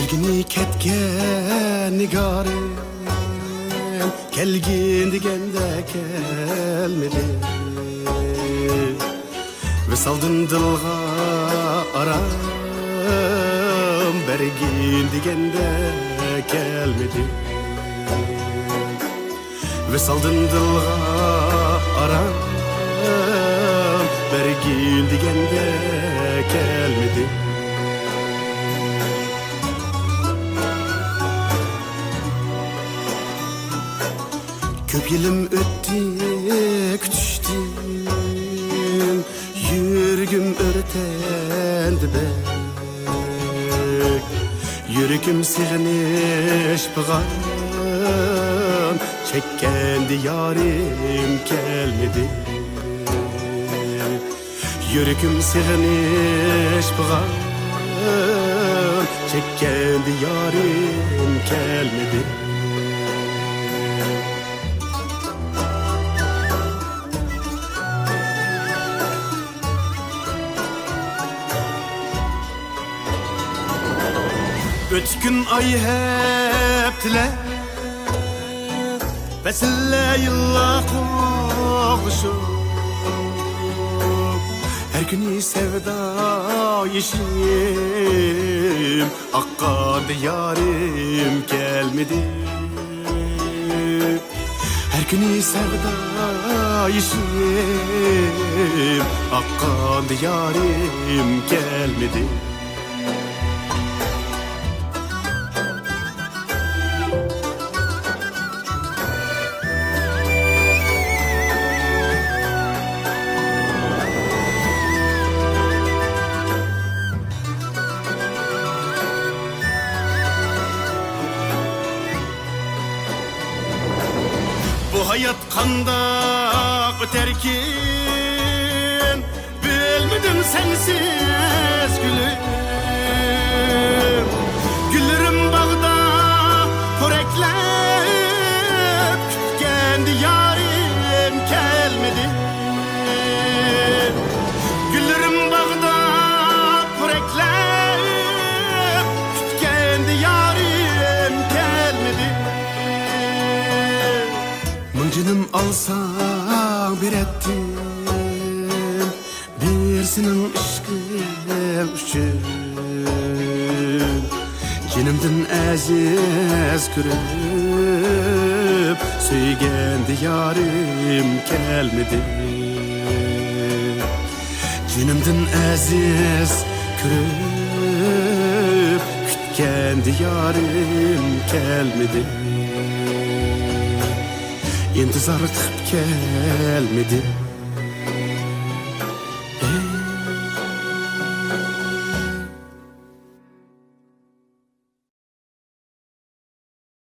Belgini ketken nigarım, kelgin degende kelmedi. Vesaldın dılga aram, bergin degende kelmedi. Vesaldın dılga aram, bergin degende kelmedi. Köp yılım öttü, kütüştüm, yürgüm örtendi bek. Yürgüm sığınış bıgan, çekkendi yarim gelmedi. Yürgüm sığınış bıgan, çekkendi yarim gelmedi. Ötkün ay hep tile, besille yılla kokuşup, her günü sevda yeşim, Hakka yarim gelmedi. Her günü sevda yeşim, Hakka yarim gelmedi. Bu hayat kandak öterken, bilmedim sensiz gülüm. Güllerim bağda koreklep, kendi yarim gelmedi. Güllerim bağda koreklep, kendi yarim gelmedi. Mıncınım alsam bir ettim, bir senin ışkım üçün. Canımdın aziz görüp, söygendi yarim gelmedi. Canımdın aziz görüp, kütkendi yarim gelmedi. İntizar kılıp gelmedi.